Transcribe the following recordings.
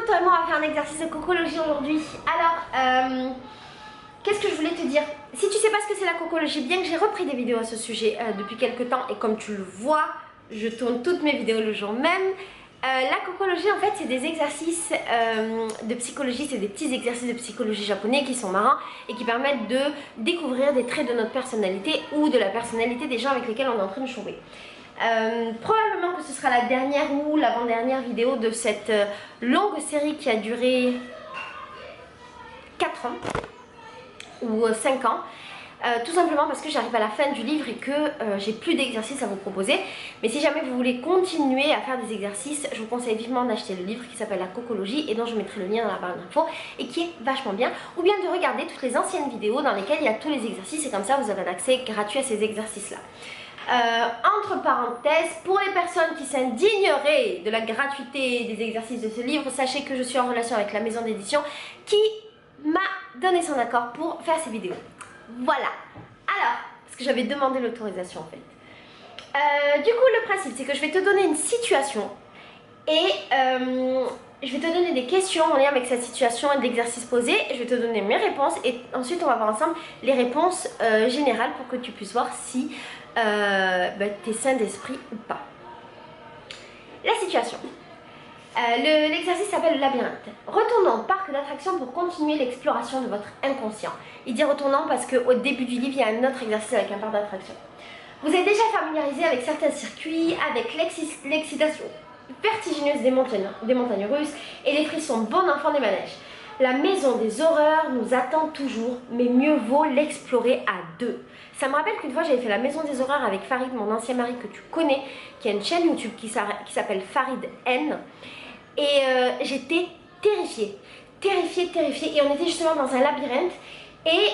toi et moi on va faire un exercice de cocologie aujourd'hui. Alors, qu'est-ce que je voulais te dire? Si tu sais pas ce que c'est la cocologie, bien que j'ai repris des vidéos à ce sujet depuis quelques temps, et comme tu le vois, je tourne toutes mes vidéos le jour même. La cocologie en fait c'est des exercices de psychologie, c'est des petits exercices de psychologie japonais qui sont marrants et qui permettent de découvrir des traits de notre personnalité ou de la personnalité des gens avec lesquels on est en train de jouer. Probablement que ce sera la dernière ou l'avant-dernière vidéo de cette longue série qui a duré 4 ans ou 5 ans. Tout simplement parce que j'arrive à la fin du livre et que j'ai plus d'exercices à vous proposer. Mais si jamais vous voulez continuer à faire des exercices, je vous conseille vivement d'acheter le livre qui s'appelle La Cocologie et dont je mettrai le lien dans la barre d'infos et qui est vachement bien. Ou bien de regarder toutes les anciennes vidéos dans lesquelles il y a tous les exercices et comme ça vous avez un accès gratuit à ces exercices-là. Entre parenthèses, pour les personnes qui s'indigneraient de la gratuité des exercices de ce livre, sachez que je suis en relation avec la maison d'édition qui m'a donné son accord pour faire ces vidéos. Voilà. Alors, parce que j'avais demandé l'autorisation en fait. Du coup, le principe, c'est que je vais te donner une situation et je vais te donner des questions en lien avec cette situation et l'exercice posé. Je vais te donner mes réponses et ensuite on va voir ensemble les réponses générales pour que tu puisses voir si tu es sain d'esprit ou pas. La situation. L'exercice s'appelle le labyrinthe. Retournons au parc d'attractions pour continuer l'exploration de votre inconscient. Il dit retournons parce qu'au début du livre, il y a un autre exercice avec un parc d'attractions. Vous êtes déjà familiarisé avec certains circuits, avec l'excitation vertigineuse des montagnes russes et les frissons bon enfant des manèges. La maison des horreurs nous attend toujours, mais mieux vaut l'explorer à deux. Ça me rappelle qu'une fois j'avais fait la maison des horreurs avec Farid, mon ancien mari que tu connais, qui a une chaîne YouTube qui s'appelle Farid N. Et j'étais terrifiée, et on était justement dans un labyrinthe et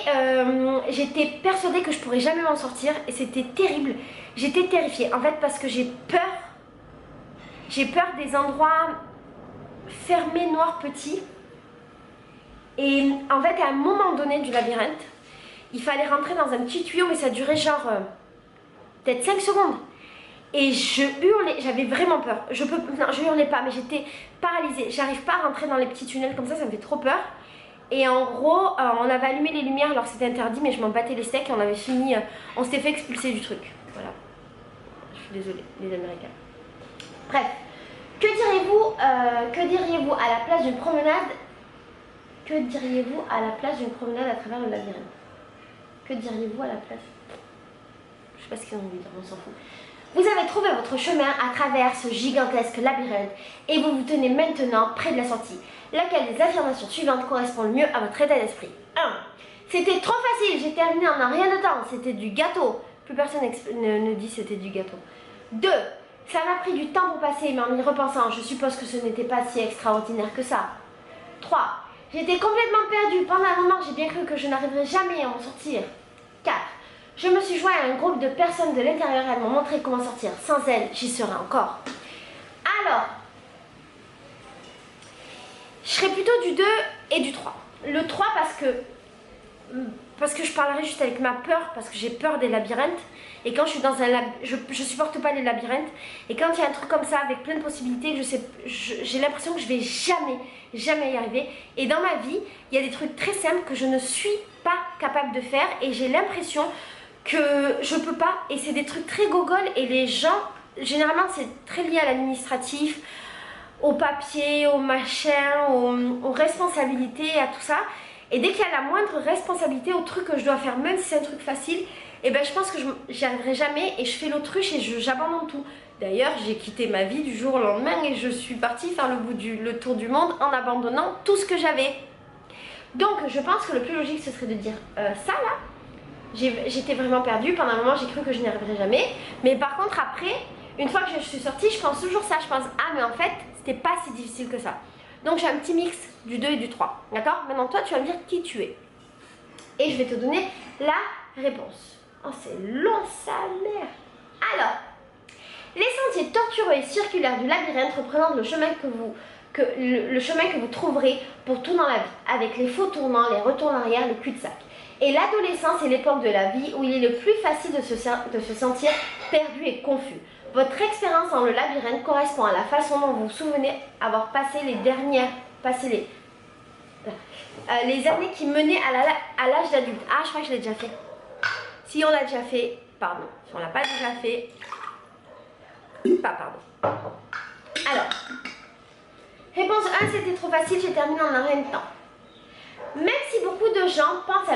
j'étais persuadée que je pourrais jamais m'en sortir et c'était terrible. J'étais terrifiée en fait parce que j'ai peur des endroits fermés, noirs, petits. Et en fait à un moment donné du labyrinthe, il fallait rentrer dans un petit tuyau mais ça durait genre peut-être 5 secondes. Et je hurlais, j'avais vraiment peur. Non, je hurlais pas, mais j'étais paralysée. J'arrive pas à rentrer dans les petits tunnels comme ça me fait trop peur. Et en gros, on avait allumé les lumières alors c'était interdit, mais je m'en battais les steaks et on avait fini, on s'était fait expulser du truc. Voilà. Je suis désolée, les Américains. Bref, que diriez-vous à la place d'une promenade? Que diriez-vous à la place d'une promenade à travers le labyrinthe? Que diriez-vous à la place? Je sais pas ce qu'ils ont envie de dire, on s'en fout. Vous avez trouvé votre chemin à travers ce gigantesque labyrinthe et vous vous tenez maintenant près de la sortie. Laquelle des affirmations suivantes correspond le mieux à votre état d'esprit? 1. C'était trop facile, j'ai terminé en un rien de temps, c'était du gâteau. Plus personne ne dit c'était du gâteau. 2. Ça m'a pris du temps pour passer, mais en y repensant, je suppose que ce n'était pas si extraordinaire que ça. 3. J'étais complètement perdue, pendant un moment j'ai bien cru que je n'arriverais jamais à m'en sortir. 4. Je me suis joint à un groupe de personnes de l'intérieur et elles m'ont montré comment sortir. Sans elles, j'y serais encore. Alors, je serais plutôt du 2 et du 3. Le 3 parce que je parlerai juste avec ma peur, parce que j'ai peur des labyrinthes. Et quand je suis dans un labyrinthe, je supporte pas les labyrinthes. Et quand il y a un truc comme ça, avec plein de possibilités, j'ai l'impression que je vais jamais y arriver. Et dans ma vie, il y a des trucs très simples que je ne suis pas capable de faire. Et j'ai l'impression que je peux pas, et c'est des trucs très gogol et les gens, généralement c'est très lié à l'administratif, au papier, au machin, aux responsabilités, à tout ça. Et dès qu'il y a la moindre responsabilité au truc que je dois faire, même si c'est un truc facile, et ben je pense que j'y arriverai jamais et je fais l'autruche et j'abandonne tout. D'ailleurs, j'ai quitté ma vie du jour au lendemain et je suis partie faire le tour du monde en abandonnant tout ce que j'avais. Donc je pense que le plus logique ce serait de dire ça là. J'étais vraiment perdue, pendant un moment j'ai cru que je n'y arriverais jamais. Mais par contre après, une fois que je suis sortie, je pense toujours ça. Je pense ah mais en fait c'était pas si difficile que ça. Donc j'ai un petit mix du 2 et du 3. D'accord? Maintenant toi tu vas me dire qui tu es. Et je vais te donner la réponse. Oh c'est long sa mère. Alors, les sentiers tortueux et circulaires du labyrinthe représentent le chemin que vous trouverez pour tout dans la vie. Avec les faux tournants, les retours en arrière, les cul-de-sac. Et l'adolescence est l'époque de la vie où il est le plus facile de se sentir perdu et confus. Votre expérience dans le labyrinthe correspond à la façon dont vous vous souvenez avoir passé les années qui menaient à l'âge d'adulte. Ah, je crois que je l'ai déjà fait. Si on l'a déjà fait, pardon. Si on l'a pas déjà fait, pas pardon. Alors, réponse 1, c'était trop facile, j'ai terminé en un rien de temps. Même si beaucoup de gens pensent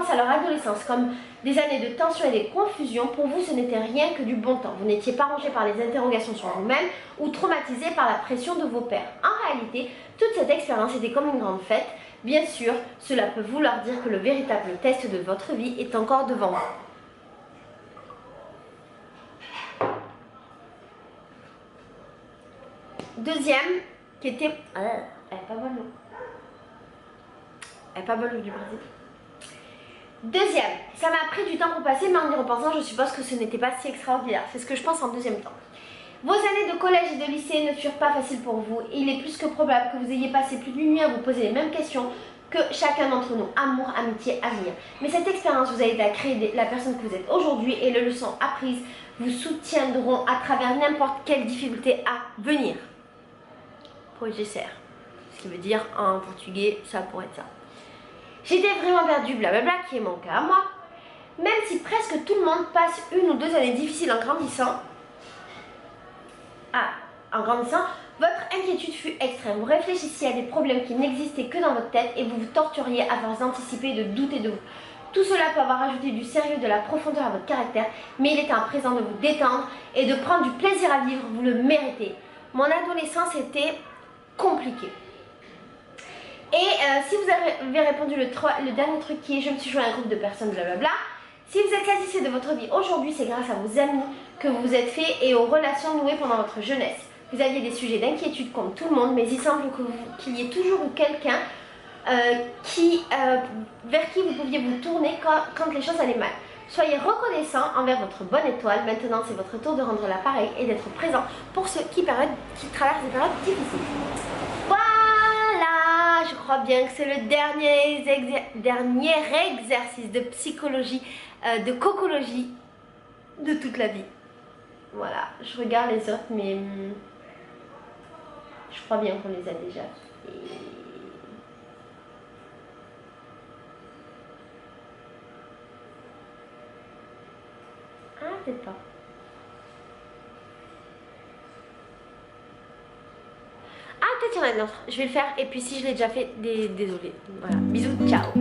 à leur adolescence comme des années de tension et de confusion, pour vous ce n'était rien que du bon temps. Vous n'étiez pas rongé par les interrogations sur vous-même ou traumatisé par la pression de vos pairs. En réalité, toute cette expérience était comme une grande fête. Bien sûr, cela peut vouloir dire que le véritable test de votre vie est encore devant vous. Deuxième, qui était... elle est pas bonne, non? Elle est pas bonne, du Brésil. Deuxième, ça m'a pris du temps pour passer, mais en y repensant, je suppose que ce n'était pas si extraordinaire. C'est ce que je pense en deuxième temps. Vos années de collège et de lycée ne furent pas faciles pour vous. Et il est plus que probable que vous ayez passé plus d'une nuit à vous poser les mêmes questions que chacun d'entre nous. Amour, amitié, avenir. Mais cette expérience vous a aidé à créer la personne que vous êtes aujourd'hui et les leçons apprises vous soutiendront à travers n'importe quelle difficulté à venir. Progesser, ce qui veut dire en portugais, ça pourrait être ça. J'étais vraiment perdue, blablabla, qui est mon cas à moi. Même si presque tout le monde passe 1 ou 2 années difficiles en grandissant, votre inquiétude fut extrême. Vous réfléchissiez à des problèmes qui n'existaient que dans votre tête et vous vous torturiez à force d'anticiper et de douter de vous. Tout cela peut avoir ajouté du sérieux, de la profondeur à votre caractère, mais il est à présent de vous détendre et de prendre du plaisir à vivre, vous le méritez. Mon adolescence était compliquée. Et si vous avez répondu le dernier truc qui est je me suis joint à un groupe de personnes blablabla, si vous êtes satisfait de votre vie aujourd'hui, c'est grâce à vos amis que vous vous êtes fait et aux relations nouées pendant votre jeunesse. Vous aviez des sujets d'inquiétude comme tout le monde, mais il semble qu'il y ait toujours eu quelqu'un vers qui vous pouviez vous tourner quand les choses allaient mal. Soyez reconnaissant envers votre bonne étoile. Maintenant, c'est votre tour de rendre l'appareil et d'être présent pour ceux qui traversent des périodes difficiles. Voilà, je crois bien que c'est le dernier exercice de psychologie, de cocologie de toute la vie. Voilà, je regarde les autres, mais je crois bien qu'on les a déjà fait. Ah, peut-être pas. Ah, peut-être qu'il y en a d'autres. Je vais le faire et puis si je l'ai déjà fait, désolé. Voilà, bisous, ciao.